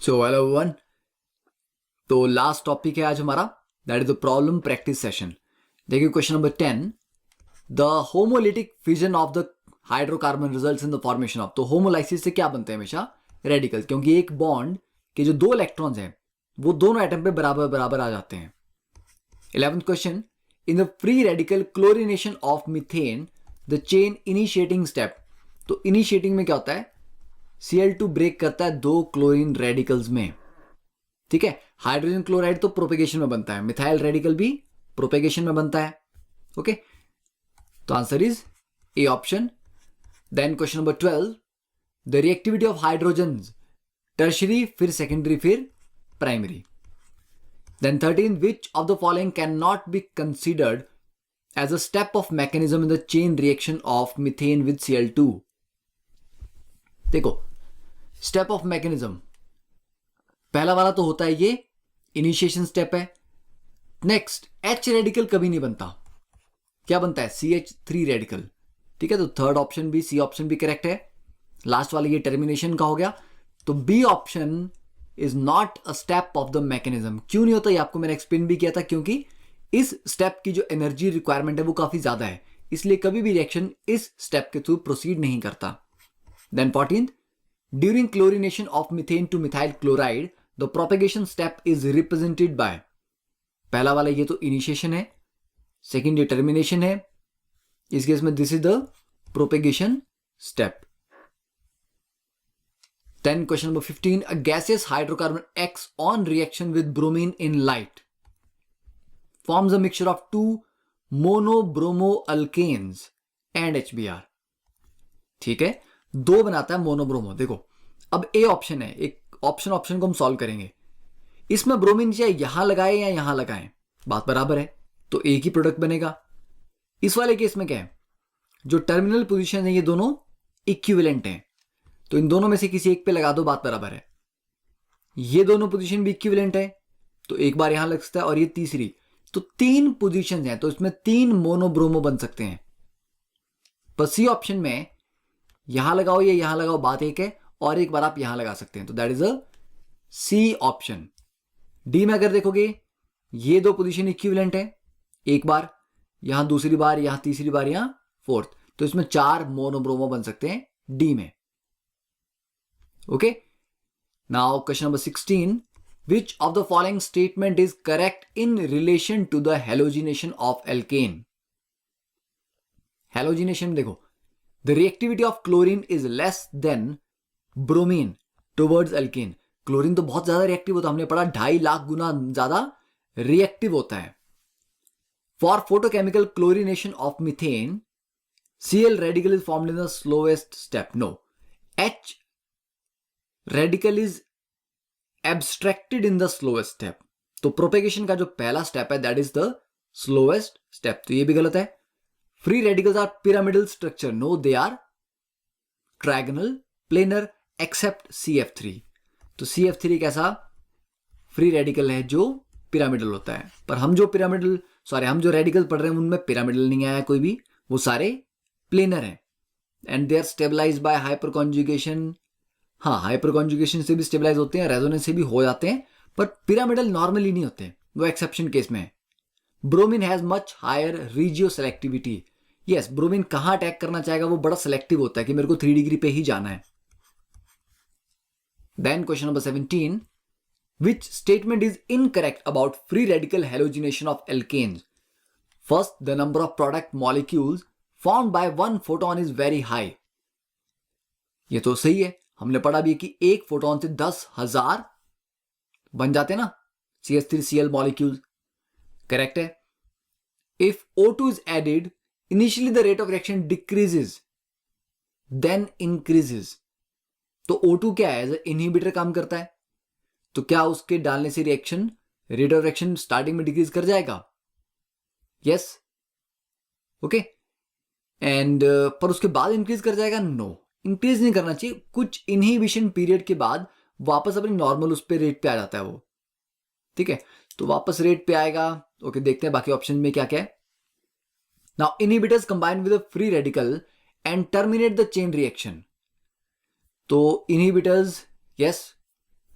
सो hello everyone, तो last topic है आज हमारा, that is the problem practice session. देखिए question number 10, the homolytic fission of the hydrocarbon results in the formation of. तो homolysis से क्या बनते हैं हमेशा? रेडिकल, क्योंकि एक बॉन्ड के जो दो इलेक्ट्रॉन्स हैं वो दोनों एटम पे बराबर बराबर आ जाते हैं। 11th question, in the free radical chlorination of methane the chain initiating step. तो इनिशिएटिंग में क्या होता है? Cl2 ब्रेक करता है दो क्लोरीन रेडिकल्स में, ठीक है। हाइड्रोजन क्लोराइड तो प्रोपेगेशन में बनता है, मिथाइल रेडिकल भी प्रोपेगेशन में बनता है, ओके। तो answer is A option. Then question number 12, the reactivity of hydrogen tertiary, फिर सेकेंडरी, फिर primary. Then 13, which of the following can not be considered as a step of mechanism in the chain reaction of methane with Cl2। देखो, step of mechanism पहला वाला तो होता है ये initiation step है। नेक्स्ट, H रेडिकल कभी नहीं बनता, क्या बनता है? CH3 रेडिकल, ठीक है। तो थर्ड ऑप्शन भी, सी ऑप्शन भी करेक्ट है। लास्ट वाला ये टर्मिनेशन का हो गया, तो B option is not a step of the mechanism. क्यों नहीं होता ये आपको मैंने एक्सप्लेन भी किया था, क्योंकि इस स्टेप की जो एनर्जी रिक्वायरमेंट है वो काफी ज्यादा है, इसलिए कभी भी रिएक्शन इस स्टेप के थ्रू प्रोसीड नहीं करता। Then 14th, during chlorination of methane to methyl chloride, the propagation step is represented by। पहला वाला ये तो इनिशिएशन है, सेकेंड ये टर्मिनेशन है, इस केस में this is the propagation step. Then question number 15, a gaseous hydrocarbon X on reaction with bromine in light forms a mixture of two monobromoalkanes and HBr, ठीक है। दो बनाता है मोनोब्रोमो। देखो, अब ए ऑप्शन है, एक ऑप्शन को हम सॉल्व करेंगे। इसमें ब्रोमीन चाहे यहां लगाए या यहां लगाएं, बात बराबर है, तो एक ही प्रोडक्ट बनेगा। इस वाले केस में क्या है? जो टर्मिनल पोजीशन है ये दोनों इक्विवेलेंट हैं, तो इन दोनों में से किसी एक पे लगा दो, बात बराबर है। ये दोनों पोजीशन भी इक्विवेलेंट है, तो एक बार यहां लग सकता है, और ये तीसरी, तो तीन पोजीशन हैं, तो इसमें तीन मोनोब्रोमो बन सकते हैं। पर सी ऑप्शन में यहां लगाओ या यहां लगाओ, बात एक है, और एक बार आप यहां लगा सकते हैं, तो that is a C option. D में अगर देखोगे ये दो पोजीशन इक्विवेलेंट है, एक बार यहां, दूसरी बार यहां, तीसरी बार यहां, फोर्थ, तो इसमें चार मोनोब्रोमो बन सकते हैं डी में, okay. Now question number 16, which of the following statement is correct in relation to the halogenation of alkane. Halogenation देखो, the reactivity of chlorine is less than bromine towards alkane। Chlorine तो बहुत ज्यादा reactive होता है, हमने पढ़ा 2.5 लाख गुना ज्यादा reactive होता है। For photochemical chlorination of methane, Cl radical is formed in the slowest step. No, H radical is abstracted in the slowest step. तो प्रोपेगेशन का जो पहला स्टेप है that is the slowest step, तो ये भी गलत है। Free radicals are pyramidal structure. No, they are trigonal, planar, except CF3। तो CF3 कैसा फ्री रेडिकल है जो पिरामिडल होता है, पर हम जो रेडिकल पढ़ रहे हैं उनमें पिरामिडल नहीं आया कोई भी, वो सारे प्लेनर हैं। And they are stabilize by hyperconjugation. हाँ, हाइपर कॉन्जुगेशन से भी स्टेबलाइज होते हैं, रेजोनेंस से भी हो जाते हैं, पर पिरामिडल नॉर्मली नहीं होते, वो एक्सेप्शन केस में है। Bromine has much higher regioselectivity. Yes, bromine कहां अटैक करना चाहेगा वो बड़ा सेलेक्टिव होता है कि मेरे को 3 डिग्री पे ही जाना है। Then question number 17, which statement is incorrect about free radical halogenation of alkanes. First, the number of product molecules formed by 1 photon is very high. ये तो सही है, हमने पढ़ा भी कि एक फोटोन से 10,000 बन जाते ना CH3Cl मॉलिक्यूल्स, करेक्ट है। If O2 is added, initially the rate of reaction decreases, then increases। तो O2 क्या है? एज ए इनहिबिटर काम करता है, तो क्या उसके डालने से reaction, rate of reaction starting में डिक्रीज कर जाएगा? Yes, okay. एंड पर उसके बाद इंक्रीज कर जाएगा? नो, इंक्रीज नहीं करना चाहिए। कुछ इनहिबिशन पीरियड के बाद वापस अपने नॉर्मल उस पर रेट पे आ जाता है वो, ठीक है। तो वापस रेट पे आएगा, ओके। देखते हैं बाकी ऑप्शन में क्या क्या है। Now inhibitors combine with a free radical and terminate the chain reaction। तो inhibitors, yes,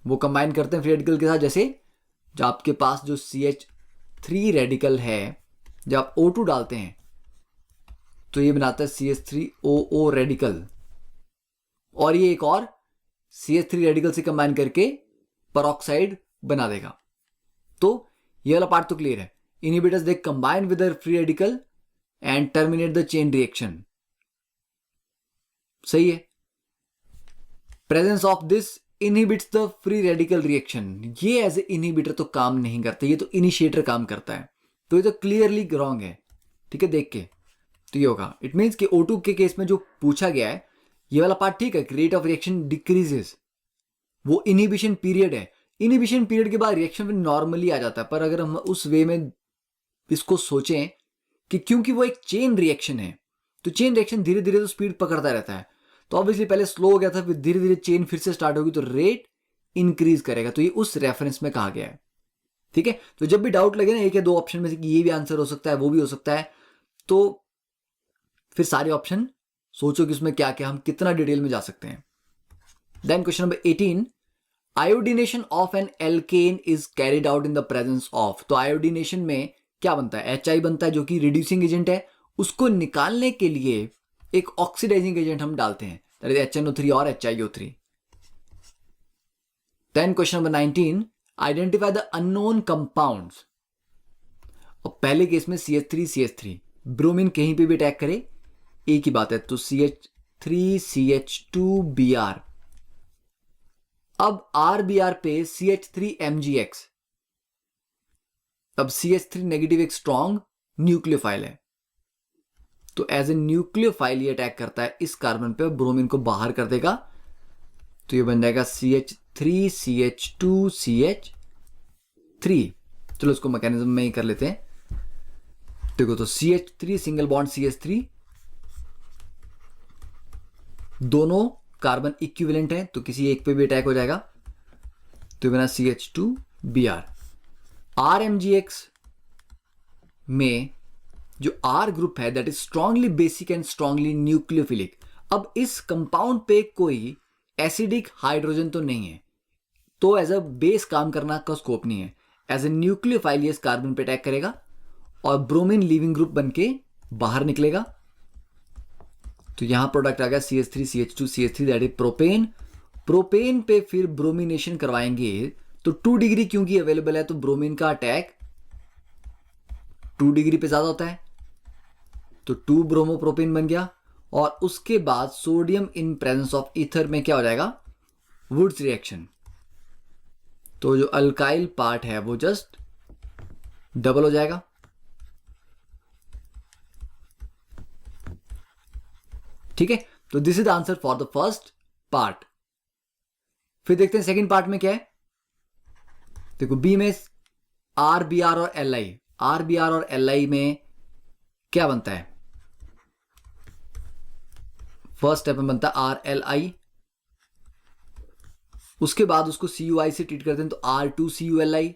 वो कंबाइन करते हैं फ्री रेडिकल के साथ। जैसे जब आपके पास जो CH3 रेडिकल है, जब आप O2 डालते हैं तो ये बनाता है CH3OO रेडिकल, और ये एक और CH3 रेडिकल से कंबाइन करके पेरोक्साइड बना देगा। तो ये वाला पार्ट तो क्लियर है। Inhibitors they combine with the free radical and terminate the chain reaction, सही है। Presence of this inhibits the free radical reaction, ये एज ए इनहिबिटर तो काम नहीं करता, ये तो इनिशिएटर काम करता है। तो ये तो क्लियरली रॉन्ग है, ठीक है, देख के तो ये होगा। इट मीन्स कि O2 के केस में जो पूछा गया है ये वाला पार्ट ठीक है, रेट ऑफ रिएक्शन डिक्रीजेस, वो इनहिबिशन पीरियड है। इनहिबिशन पीरियड के बाद रिएक्शन नॉर्मली आ जाता है। पर अगर हम उस वे में इसको सोचें कि क्योंकि वो एक चेन रिएक्शन है, तो चेन रिएक्शन धीरे धीरे तो स्पीड पकड़ता रहता है, तो ऑब्वियसली पहले स्लो हो गया था, फिर धीरे धीरे चेन फिर से स्टार्ट होगी तो रेट इंक्रीज करेगा। तो ये उस रेफरेंस में कहा गया है, ठीक है। तो जब भी डाउट लगे ना एक या दो ऑप्शन में से कि ये भी आंसर हो सकता है वो भी हो सकता है, तो फिर सारे ऑप्शन सोचो कि उसमें क्या क्या, हम कितना डिटेल में जा सकते हैं। Then question number 18, iodination of an alkane is carried out in the presence of. तो आयोडीनेशन में क्या बनता है, HI बनता है जो कि रिड्यूसिंग एजेंट है। उसको निकालने के लिए एक ऑक्सीडाइजिंग एजेंट हम डालते हैं, दैट इज HNO3 और HiO3। Then question number 19, identify the unknown compounds. और पहले केस में CH3 ब्रोमीन कहीं पे भी अटैक करे एक ही बात है, तो CH3CH2Br। अब RBr पे CH3MgX, अब CH3 नेगेटिव एक स्ट्रॉन्ग न्यूक्लियोफाइल है, तो एज ए न्यूक्लियोफाइल ये अटैक करता है इस कार्बन पे, ब्रोमीन को बाहर कर देगा, तो ये बन जाएगा CH3CH2CH3। चलो इसको मैकेनिज्म में ही कर लेते हैं। देखो तो CH3 सिंगल बॉन्ड CH3, दोनों कार्बन इक्विवेलेंट हैं, तो किसी एक पे भी अटैक हो जाएगा, तो बना CH2Br। RMgX में जो R ग्रुप है that is strongly basic and strongly nucleophilic. अब इस कंपाउंड पे कोई एसिडिक हाइड्रोजन तो नहीं है, तो एज अ बेस काम करना का स्कोप नहीं है। एज ए न्यूक्लियोफाइल इस कार्बन पे अटैक करेगा और ब्रोमीन लीविंग ग्रुप बनके बाहर निकलेगा, तो यहां प्रोडक्ट आ गया CH3CH2CH3 that is propane. Propane पे फिर ब्रोमिनेशन करवाएंगे तो 2 डिग्री क्योंकि अवेलेबल है, तो ब्रोमीन का अटैक 2 डिग्री पे ज्यादा होता है, तो 2 ब्रोमोप्रोपेन बन गया। और उसके बाद sodium in presence of ether में क्या हो जाएगा, वुड्स रिएक्शन, तो जो अल्काइल पार्ट है वो जस्ट डबल हो जाएगा। ठीक है, तो this is the answer for the first part. फिर देखते हैं सेकंड पार्ट में क्या है। देखो बी में RBr और Li, RBr और Li में क्या बनता है, फर्स्ट स्टेप में बनता है RLi, उसके बाद उसको CuI से ट्रीट करते हैं तो R2CuLi।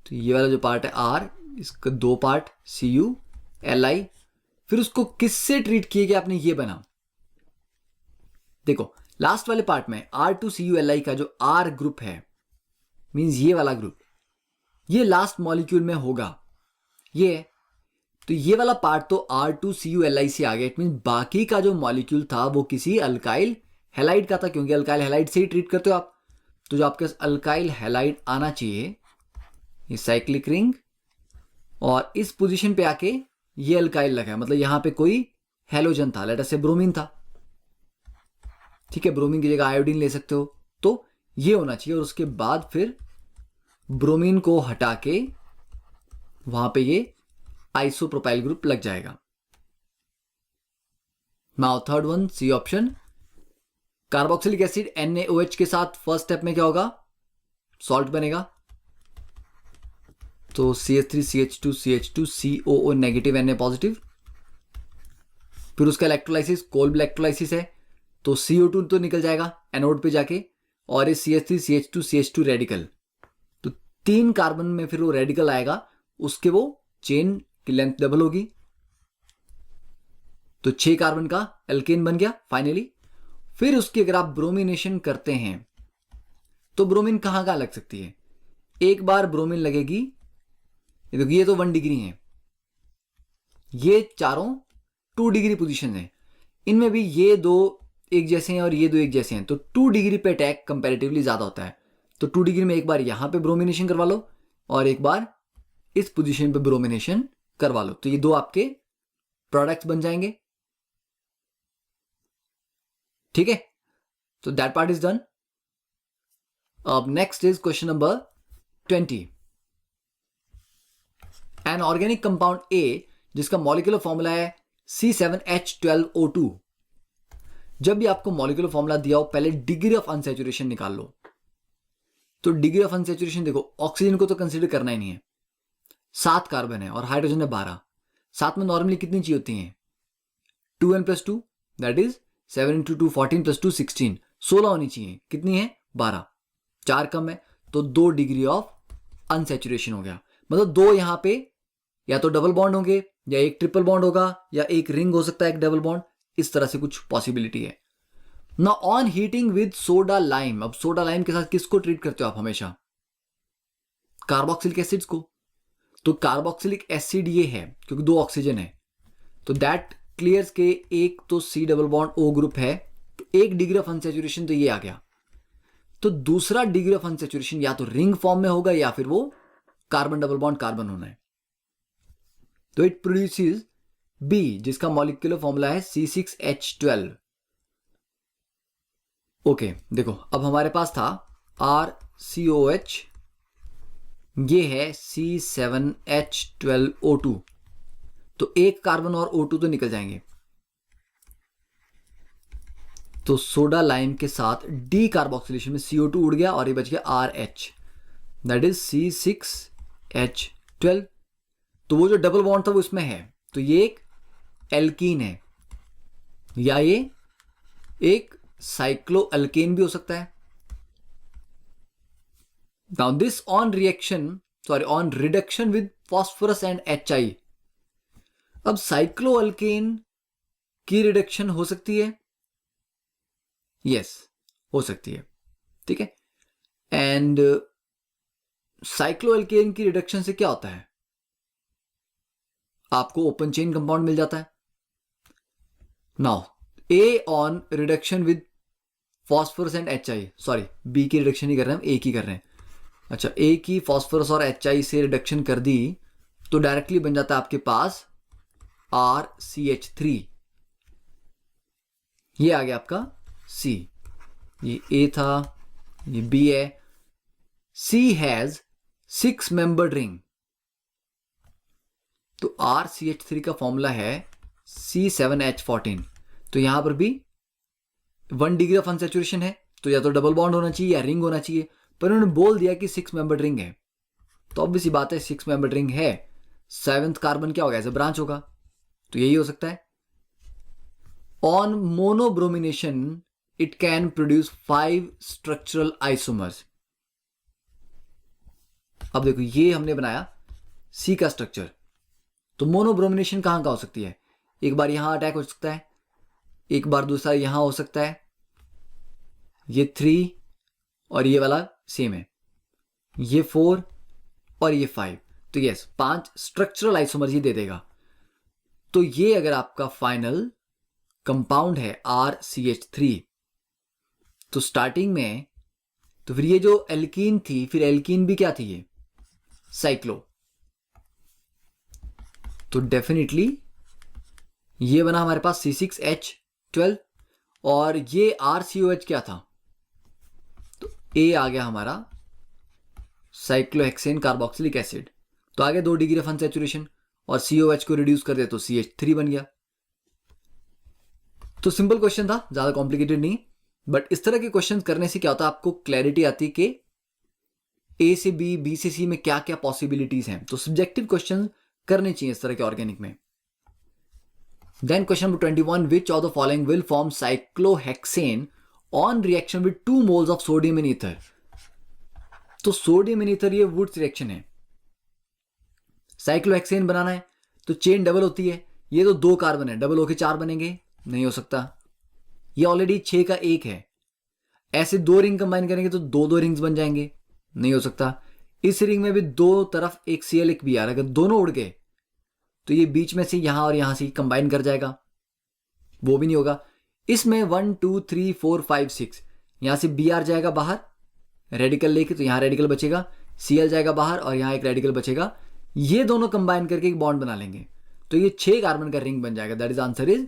तो ये वाला जो पार्ट है R, इसका 2 पार्ट CuLi, फिर उसको किससे ट्रीट किया गया आपने, ये बना। देखो लास्ट वाले पार्ट में R2CuLi का जो R ग्रुप है, मींस ये वाला ग्रुप, ये लास्ट मॉलिक्यूल में होगा ये, तो ये वाला पार्ट तो R2CuLi से आ गया। इट मीन बाकी का जो मॉलिक्यूल था वो किसी अल्काइल हैलाइड का था, क्योंकि अल्काइल हैलाइड से ही ट्रीट करते हो आप, तो जो आपके अल्काइल हैलाइड आना चाहिए ये साइक्लिक रिंग, और इस पोजीशन पे आके ये अल्काइल लगा है, मतलब यहां पे कोई हेलोजन था, लेट अस से ब्रोमीन था, ठीक है, ब्रोमीन की जगह आयोडीन ले सकते हो, तो ये होना चाहिए। और उसके बाद फिर ब्रोमीन को हटा के वहां पे ये आइसोप्रोपाइल ग्रुप लग जाएगा। Now third one, C option, carboxylic acid NaOH के साथ फर्स्ट स्टेप में क्या होगा, सॉल्ट बनेगा, तो CH3CH2CH2COO नेगेटिव Na पॉजिटिव। फिर उसका इलेक्ट्रोलाइसिस कोल्ड इलेक्ट्रोलाइसिस है, तो CO2 तो निकल जाएगा एनोड पे जाके, और ये CH3CH2CH2 रेडिकल, तो 3 कार्बन में फिर वो रेडिकल आएगा, उसके वो चेन की लेंथ डबल होगी, तो 6 कार्बन का एल्केन बन गया फाइनली। फिर उसकी अगर आप ब्रोमिनेशन करते हैं तो ब्रोमीन कहाँ कहाँ लग सकती है? एक बार ब्रोमीन लगेगी, ये देखो ये तो 1 डिग्री है, ये चारों 2 डिग्री पोजीशन है, इनमें भी ये दो एक जैसे हैं और ये दो एक जैसे हैं, तो 2 डिग्री पे अटैक कंपैरेटिवली ज्यादा होता है। तो 2 डिग्री में एक बार यहां पे ब्रोमिनेशन करवा लो और एक बार इस पोजीशन पे ब्रोमिनेशन करवा लो, तो ये दो आपके प्रोडक्ट्स बन जाएंगे। ठीक है, तो दैट पार्ट इज डन। अब next is question number 20। An organic compound A जिसका मॉलिक्यूलर फॉर्मूला है C7H12O2। जब भी आपको मॉलिक्यूलर फॉर्मूला दिया हो पहले डिग्री ऑफ अनसैचुरेशन निकाल लो। तो डिग्री ऑफ अनसैचुरेशन देखो, ऑक्सीजन को तो कंसीडर करना ही नहीं है, 7 कार्बन है और हाइड्रोजन है 12। साथ में नॉर्मली कितनी चाहिए होती हैं? 2n + 2 दैट इज 7 × 2 14 + 2 16, 16 होनी चाहिए। कितनी है? 12, 4 कम है, तो 2 डिग्री ऑफ अनसैचुरेशन हो गया। मतलब 2 यहां पे या तो डबल बॉन्ड होंगे या एक ट्रिपल बॉन्ड होगा या एक रिंग हो सकता है, एक डबल बॉन्ड, इस तरह से कुछ पॉसिबिलिटी है ना। On heating with soda lime, अब सोडा लाइम के साथ किसको ट्रीट करते हो आप हमेशा? कार्बोक्सिलिक एसिड्स को। तो कार्बोक्सिलिक एसिड ये है क्योंकि 2 ऑक्सीजन है, तो दैट क्लियर्स के एक तो C double bond O group है, तो 1 डिग्री ऑफ अनसैचुरेशन तो ये आ गया। तो दूसरा डिग्री ऑफ अनसैचुरेशन या तो रिंग फॉर्म में होगा या फिर वो कार्बन डबल बॉन्ड कार्बन होना है। तो इट प्रोड्यूसेस B जिसका मॉलिक्यूलर फॉर्मूला है C6H12। ओके देखो, अब हमारे पास था RCOH, ये है C7H12O2, तो एक कार्बन और O2 तो निकल जाएंगे। तो सोडा लाइम के साथ डी कार्बोक्सिलेशन में CO2 उड़ गया और ये बच गया RH, दैट इज C6H12। तो वो जो डबल बॉन्ड था वो इसमें है, तो ये एक एल्कीन है या ये एक साइक्लोअल्केन भी हो सकता है। Now this on reduction with phosphorus and HI। अब साइक्लोअल्केन की रिडक्शन हो सकती है, यस हो सकती है, ठीक है। एंड साइक्लोअल्केन की रिडक्शन से क्या होता है? आपको ओपन चेन कंपाउंड मिल जाता है। Now A on reduction with phosphorus and HI, sorry B की रिडक्शन नहीं कर रहे हैं, हम A की कर रहे हैं। अच्छा, A की फॉस्फोरस और HI से रिडक्शन कर दी तो डायरेक्टली बन जाता है आपके पास RCH3। ये आ गया आपका C, ये A था, ये B है। C हैज 6 मेंबर्ड रिंग, तो RCH3 का फॉर्मूला है C7H14। तो यहां पर भी 1 डिग्री ऑफ अनसैचुरेशन है, तो या तो डबल बॉन्ड होना चाहिए या रिंग होना चाहिए, पर उन्होंने बोल दिया कि 6 मेंबर्ड रिंग है, तो ऑब्वियस बात है 6 मेंबर्ड रिंग है, 7th कार्बन क्या होगा? एज ए ब्रांच होगा, तो यही हो सकता है। On monobromination it can produce 5 structural isomers. अब देखो ये हमने बनाया C का स्ट्रक्चर, तो मोनोब्रोमिनेशन कहां हो सकती है? एक बार यहां अटैक हो सकता है, एक बार दूसरा यहां हो सकता है, ये 3 और ये वाला सेम है, ये 4 और ये 5, तो यस 5 स्ट्रक्चरल आइसोमर्स ही दे देगा। तो ये अगर आपका फाइनल कंपाउंड है RCH3, तो स्टार्टिंग में तो फिर ये जो एल्कीन थी, फिर एल्कीन भी क्या थी? ये साइक्लो, तो डेफिनेटली ये बना हमारे पास C6H12 और ये RCOH क्या था? तो A आ गया हमारा साइक्लोहेक्सेन कार्बोक्सिलिक एसिड, तो आ गया 2 डिग्री ऑफ अनसैचुरेशन और COH को रिड्यूस कर दे तो CH3 बन गया। तो सिंपल क्वेश्चन था, ज्यादा कॉम्प्लिकेटेड नहीं, बट इस तरह के क्वेश्चन करने से क्या होता है, आपको क्लैरिटी आती है कि A से B, B से C में क्या क्या पॉसिबिलिटीज हैं। तो सब्जेक्टिव क्वेश्चन करने चाहिए इस तरह के ऑर्गेनिक में। Then question number 21, which of the following will form cyclohexane on reaction with 2 moles of sodium in ether. तो सोडियम इन ईथर ये वुड्स रिएक्शन है, साइक्लोहेक्सेन बनाना है तो चेन डबल होती है, ये तो 2 कार्बन है, डबल होके 4 बनेंगे, नहीं हो सकता, ये ऑलरेडी 6 का 1 है, ऐसे दो रिंग कंबाइन करेंगे तो दो दो रिंग्स बन जाएंगे, नहीं हो सकता। इस रिंग में भी दो तरफ एक Cl एक Br, अगर दोनों उड़ गए तो ये बीच में से यहां और यहां से कंबाइन कर जाएगा, वो भी नहीं होगा। इसमें 1 2 3 4 5 6, यहां से Br जाएगा बाहर रेडिकल लेके, तो यहां रेडिकल बचेगा, Cl जाएगा बाहर और यहां एक रेडिकल बचेगा, ये दोनों कंबाइन करके एक बॉन्ड बना लेंगे, तो ये 6 कार्बन का रिंग बन जाएगा। That is answer is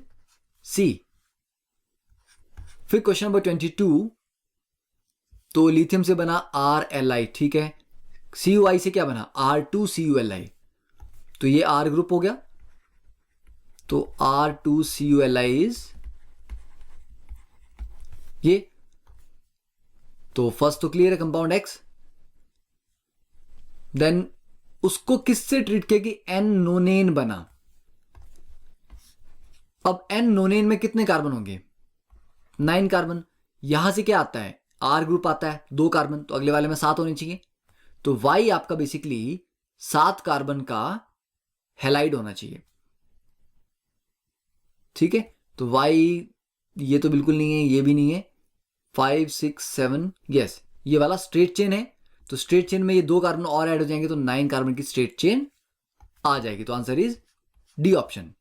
C. फिर क्वेश्चन नंबर 22, तो लिथियम से बना RLi, ठीक है, CuI से क्या बना R2CuLi, तो ये R ग्रुप हो गया, तो R2CuLi इज ये, तो फर्स्ट तो क्लियर है कंपाउंड X। देन उसको किससे ट्रीट किया कि N नोनेन बना। अब N नोनेन में कितने कार्बन होंगे 9 कार्बन, यहां से क्या आता है R ग्रुप आता है 2 कार्बन, तो अगले वाले में 7 होने चाहिए, तो Y आपका बेसिकली 7 कार्बन का हैलाइड होना चाहिए, ठीक है। तो Y ये तो बिल्कुल नहीं है, ये भी नहीं है, 5 6 7, यस ये वाला स्ट्रेट चेन है, तो स्ट्रेट चेन में ये 2 कार्बन और ऐड हो जाएंगे तो 9 कार्बन की स्ट्रेट चेन आ जाएगी, तो answer is D option.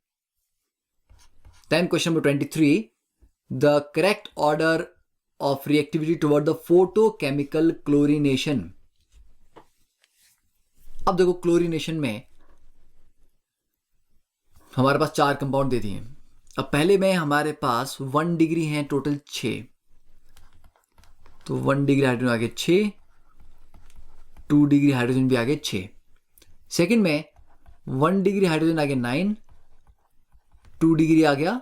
Then question number 23, the correct order of reactivity toward the photochemical chlorination. अब देखो क्लोरिनेशन में हमारे पास 4 कंपाउंड दे दिए। अब पहले में हमारे पास 1 डिग्री है टोटल 6, तो 1 डिग्री हाइड्रोजन आगे 6, 2 डिग्री हाइड्रोजन भी आगे 6। सेकंड में 1 डिग्री हाइड्रोजन आगे 9, 2 डिग्री आ गया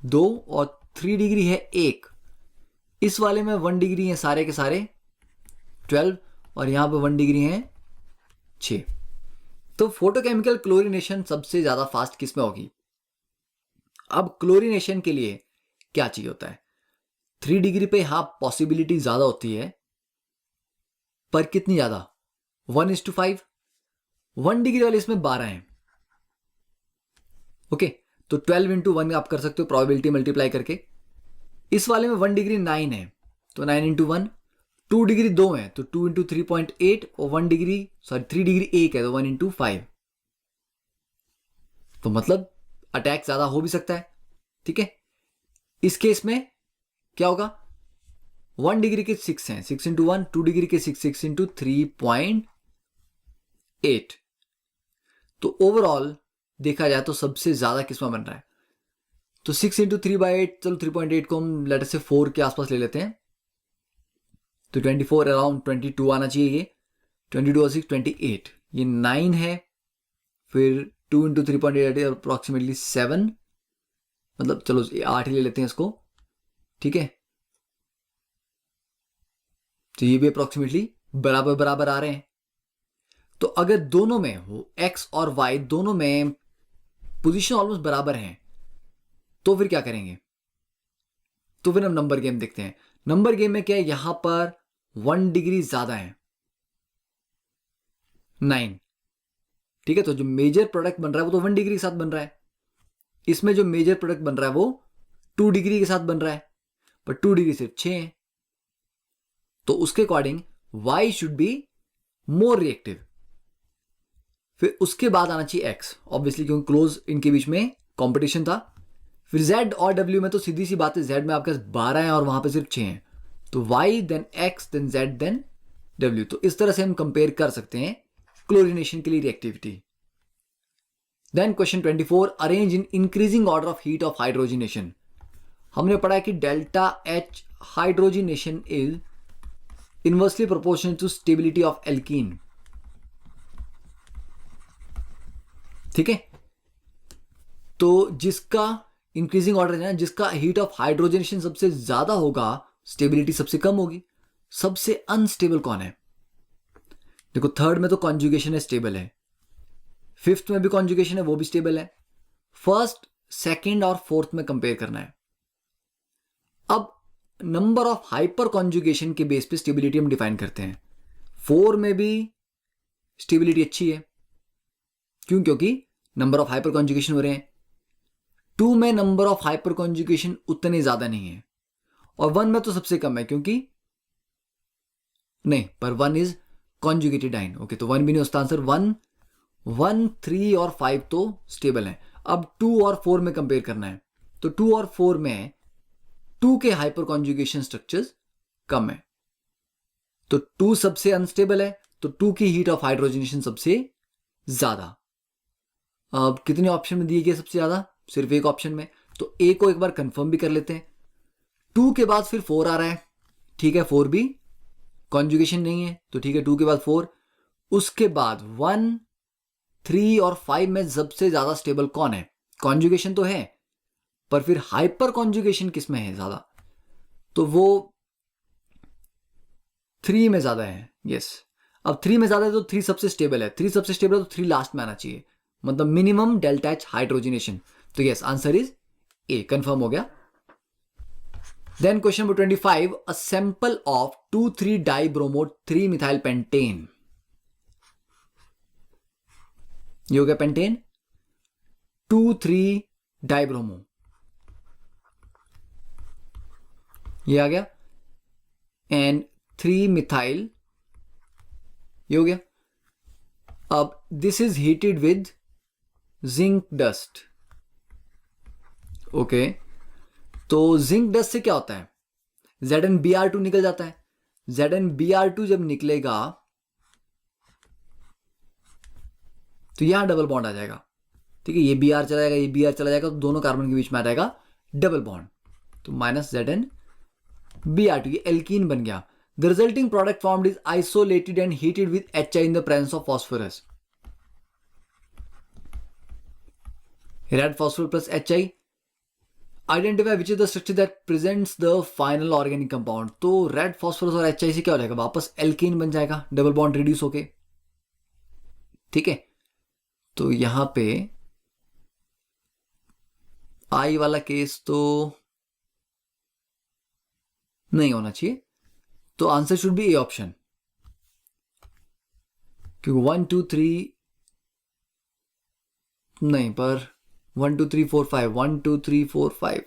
2 और 3 डिग्री है 1। इस वाले में 1 डिग्री है सारे के सारे 12 और यहां पे 1 डिग्री है 6। तो फोटोकेमिकल क्लोरिनेशन सबसे ज्यादा फास्ट किस में होगी। अब क्लोरिनेशन के लिए क्या चाहिए होता है, 3 डिग्री पे हाँ पॉसिबिलिटी ज्यादा होती है, पर कितनी ज्यादा 1:5। 1 डिग्री वाले इसमें 12 हैं, ओके, तो 12 इंटू 1 आप कर सकते हो प्रोबेबिलिटी मल्टीप्लाई करके। इस वाले में 1 डिग्री 9 है, तो 9 इंटू 1। 2 डिग्री 2 है, तो 2 इंटू 3.8 और 1 डिग्री 3 डिग्री 1 है, तो 1 इंटू 5। तो मतलब अटैक ज्यादा हो भी सकता है, ठीक है। इस केस में क्या होगा 1 डिग्री के 6 हैं, 6 इंटू 1, 2 डिग्री के 6, 6 इंटू 3.8। तो ओवरऑल देखा जाए तो सबसे ज्यादा किसमें बन रहा है, तो 6 इंटू 3/8, चलो 3.8 को हम लेटर से 4 के आसपास ले लेते हैं, तो 24 अराउंड 22 आना चाहिए, ये 22 और 6 28, ये 9 है, फिर 2 इंटू 3.8 अप्रोक्सीमेटली 7, मतलब चलो 8 ही ले लेते हैं इसको, ठीक है। तो ये भी अप्रोक्सीमेटली बराबर बराबर आ रहे हैं। तो अगर दोनों में हो एक्स और वाई दोनों में पोजीशन ऑलमोस्ट बराबर हैं, तो फिर क्या करेंगे, तो फिर हम नंबर गेम देखते हैं। नंबर गेम में क्या है, यहां पर 1 डिग्री ज्यादा है 9, ठीक है। तो जो मेजर प्रोडक्ट बन रहा है वो तो 1 डिग्री के साथ बन रहा है, इसमें जो मेजर प्रोडक्ट बन रहा है वो 2 डिग्री के साथ बन रहा है, पर 2 डिग्री सिर्फ 6 है, तो उसके according y should be more reactive. फिर उसके बाद आना चाहिए x, ऑब्वियसली क्योंकि क्लोज इनके बीच में कंपटीशन था। फिर z और w में तो सीधी सी बात है, z में आपके पास 12 है और वहां पे सिर्फ 6 हैं, तो y then x then z then w। तो इस तरह से हम कंपेयर कर सकते हैं क्लोरिनेशन के लिए reactivity. Then question 24, arrange in increasing order of heat of hydrogenation. हमने पढ़ा है कि delta H hydrogenation is inversely proportional to stability of alkene, ठीक है। तो जिसका इंक्रीजिंग ऑर्डर है ना, जिसका हीट ऑफ हाइड्रोजनेशन सबसे ज्यादा होगा स्टेबिलिटी सबसे कम होगी। सबसे अनस्टेबल कौन है, देखो थर्ड में तो कॉन्जुगेशन है स्टेबल है, फिफ्थ में भी कॉन्जुगेशन है वो भी स्टेबल है, फर्स्ट सेकंड और फोर्थ में कंपेयर करना है। अब नंबर ऑफ हाइपर कॉन्जुगेशन के बेस पे स्टेबिलिटी हम डिफाइन करते हैं। 4 में भी स्टेबिलिटी अच्छी है, क्यों, क्योंकि नंबर ऑफ हाइपर कॉन्जुगेशन हो रहे हैं। 2 में नंबर ऑफ हाइपर कॉन्जुगेशन उतने ज्यादा नहीं है, और 1 में तो सबसे कम है क्योंकि नहीं, पर 1 इज कॉन्जुगेटेड डाइन। ओके, तो 1 भी नहीं, उसका आंसर 1, 1, 3 और 5 तो स्टेबल है। अब 2 और 4 में कंपेयर करना है, तो 2 और 4 में 2 के हाइपर कॉन्जुगेशन स्ट्रक्चर्स कम है, तो 2 सबसे अनस्टेबल है, तो 2 की हीट ऑफ हाइड्रोजनेशन सबसे ज्यादा। अब कितने ऑप्शन में दिए गए सबसे ज्यादा? सिर्फ एक ऑप्शन में, तो ए को एक बार कंफर्म भी कर लेते हैं। 2 के बाद फिर 4 आ रहा है, ठीक है, 4 भी कॉन्जुगेशन नहीं है, तो ठीक है, 2 के बाद 4, उसके बाद 1, 3 और 5 में सबसे ज्यादा स्टेबल कौन है? कॉन्जुगेशन तो है, पर फिर हाइपर कॉन्जुगेशन किस में है ज्यादा? तो वो 3 में ज्यादा है। यस, अब 3 में ज्यादा है तो 3 सबसे स्टेबल है, 3 सबसे स्टेबल है तो 3 लास्ट में आना चाहिए, मतलब मिनिमम डेल्टा एच हाइड्रोजनेशन। तो yes, answer is A, confirm हो गया। Then question number 25, a sample of two three dibromo three methyl pentane, ये हो गया पेंटेन, 2,3-डाइब्रोमो, ये आ गया, एंड 3-मिथाइल, ये हो गया। अब this is heated with zinc dust. Okay, तो जिंक डस्ट से क्या होता है? ZnBr2 निकल जाता है। ZnBr2 जब निकलेगा तो यहां डबल बॉन्ड आ जाएगा, ठीक है, ये Br चला जाएगा, ये Br चला जाएगा, तो दोनों कार्बन के बीच में आ जाएगा डबल बॉन्ड, तो माइनस ZnBr2, ये एल्कीन बन गया। The resulting product formed is isolated and heated with HI in the presence of phosphorus. Red phosphorus plus HI, identify which is the structure that presents the final organic compound. तो red phosphorus और HI से क्या हो जाएगा? वापस alkene बन जाएगा, double bond reduce होके, ठीक है। तो यहां पे आई वाला केस तो नहीं होना चाहिए, तो answer should be A option, क्योंकि 1, 2, 3 नहीं, पर 1, 2, 3, 4, 5, 1, 2, 3, 4, 5।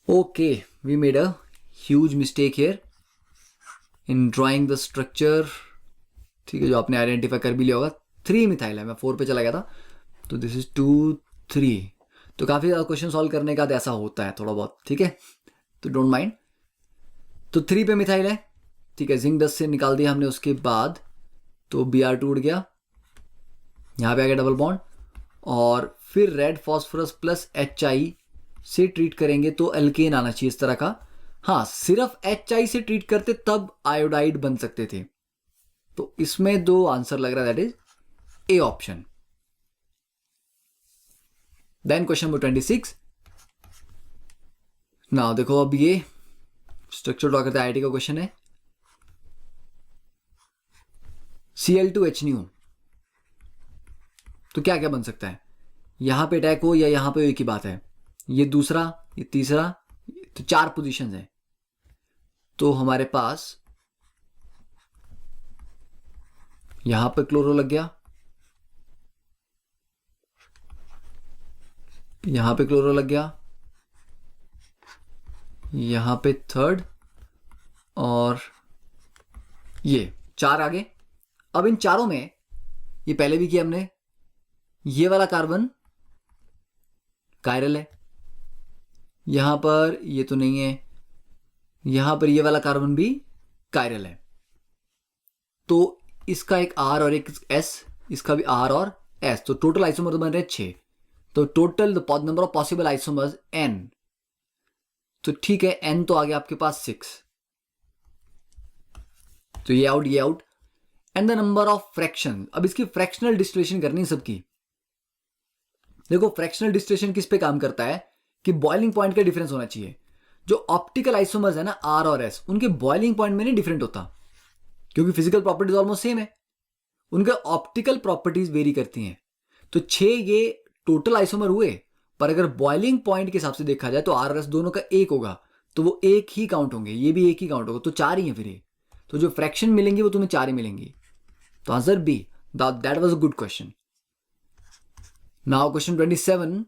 Okay, we made a huge mistake here in drawing the structure, ठीक है, जो आपने आइडेंटिफाई कर भी लिया होगा। 3-मिथाइल है, मैं 4 पे चला गया था, तो दिस इज 2, 3। तो काफी ज्यादा क्वेश्चन सॉल्व करने का ऐसा होता है थोड़ा बहुत, ठीक है, तो डोंट माइंड। तो 3 पे मिथाइल है, ठीक है, जिंक डस्ट से निकाल दिया हमने, उसके बाद तो Br2 उड़ गया, यहां पे आ गया डबल बॉन्ड, और फिर रेड फॉस्फोरस प्लस HI से ट्रीट करेंगे तो एल्केन आना चाहिए इस तरह का। हाँ, सिर्फ HI से ट्रीट करते तब आयोडाइड बन सकते थे, तो इसमें 2 आंसर लग रहा है, that is A option. Then question number 26, now देखो, अब ये स्ट्रक्चर ड्रॉ करते IIT का क्वेश्चन है। Cl2H, तो क्या क्या बन सकता है? यहां पे अटैक हो या यहां पे एक ही बात है, ये दूसरा, ये तीसरा, तो 4 पोजीशंस हैं। तो हमारे पास यहां पे क्लोरो लग गया, यहां पे क्लोरो लग गया, यहां पे थर्ड, और ये 4 आगे। अब इन चारों में, ये पहले भी किया हमने, ये वाला कार्बन कायरल है, यहां पर ये तो नहीं है, यहां पर ये वाला कार्बन भी कायरल है, तो इसका एक R और एक S, इसका भी R और S, तो टोटल आइसोमर तो बन रहे 6, तो total number of possible isomers N, तो ठीक है, N तो आ गया आपके पास 6, तो ये आउट, ये out. And the number of fraction, अब इसकी फ्रैक्शनल डिस्टिलेशन करनी है सबकी। देखो, फ्रैक्शनल डिस्टिलेशन किस पे काम करता है कि बॉइलिंग पॉइंट का डिफरेंस होना चाहिए। जो ऑप्टिकल आइसोमर्स है ना, R और S, उनके बॉइलिंग पॉइंट में नहीं डिफरेंट होता, क्योंकि फिजिकल प्रॉपर्टीज ऑलमोस्ट सेम है, उनके ऑप्टिकल प्रॉपर्टीज वेरी करती हैं। तो 6 ये टोटल आइसोमर हुए, पर अगर बॉइलिंग पॉइंट के हिसाब से देखा जाए तो R और S दोनों का 1 होगा, तो वो 1 ही काउंट होंगे, ये भी 1 ही काउंट होगा, तो 4 ही है फिर ये, तो जो फ्रैक्शन मिलेंगी वो तुम्हें 4 ही मिलेंगी, तो answer B, that was a good question. Now question 27,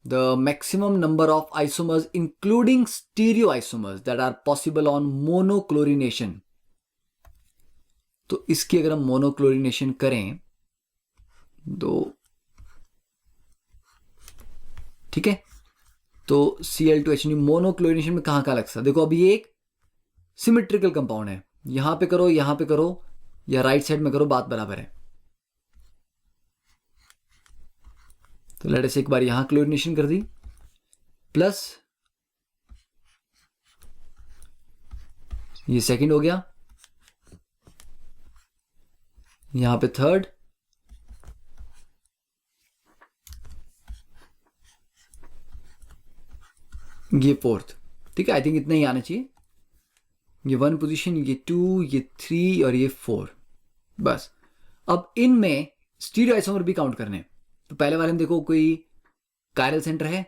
the maximum number of isomers including stereoisomers that are possible on monochlorination. तो इसकी अगर हम मोनोक्लोरिनेशन करें तो ठीक है, तो Cl2H मोनोक्लोरिनेशन में कहाँ लग सकता? देखो अभी ये एक सिमेट्रिकल कंपाउंड है, यहां पे करो यहां पे करो या राइट साइड में करो, बात बराबर है। तो लेट अस एक बार यहां क्लोरिनेशन कर दी, प्लस ये सेकंड हो गया, यहां पे थर्ड, ये फोर्थ। ठीक है, आई थिंक इतना ही आना चाहिए। ये 1 पोजीशन, ये 2, ये 3 और ये 4, बस। अब इनमें स्टीरियो आइसोमर भी काउंट करने हैं। तो पहले वाले में देखो कोई कायरल सेंटर है,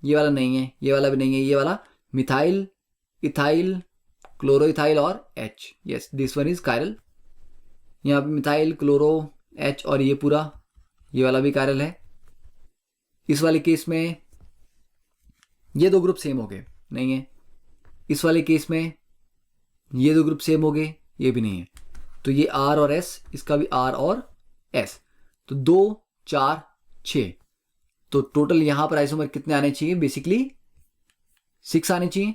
ये वाला नहीं है, ये वाला भी नहीं है, ये वाला मिथाइल, इथाइल, क्लोरोइथाइल और H, yes this one is chiral. यहाँ पे मिथाइल, क्लोरो, H और ये पूरा, ये वाला भी कायरल है। इस वाले केस में ये दो ग्रुप सेम हो गए, नहीं है। इस वाले केस में ये दो ग्रुप सेम हो गए, ये भी नहीं है। तो ये R और S, इसका भी R और S, तो 2, 4, 6। तो टोटल यहां पर आइसोमर कितने आने चाहिए? बेसिकली 6 आने चाहिए।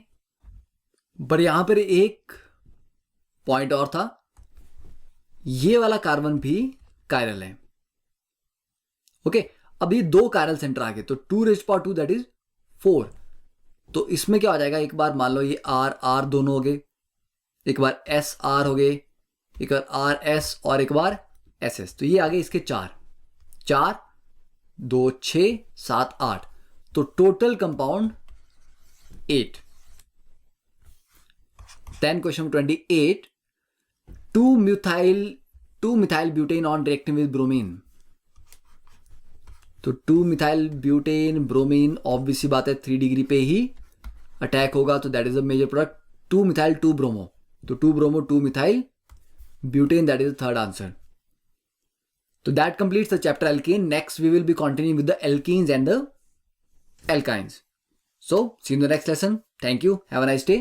पर यहां पर एक पॉइंट और था, ये वाला कार्बन भी कायरल है। ओके, अब ये 2 कायरल सेंटर आ गए, तो 2⁻², दैट इज 4। तो इसमें क्या हो जाएगा, एक बार मान लो ये R दोनों हो गए, एक बार SR हो गए, एक बार RS और एक बार SS। तो ये आ गए इसके 4, 2, 6, 7, 8। तो total compound 8। Then question 28, 2 methyl butane on reacting with bromine. तो 2 मिथाइल ब्यूटेन ब्रोमीन, ऑब्वियसली बात है 3 डिग्री पे ही अटैक होगा, तो that is a major product. 2 methyl 2 bromo, तो 2 bromo 2 methyl butane, that is the third answer. So that completes the chapter alkane. Next we will be continuing with the alkenes and the alkynes. So see you in the next lesson. Thank you. Have a nice day.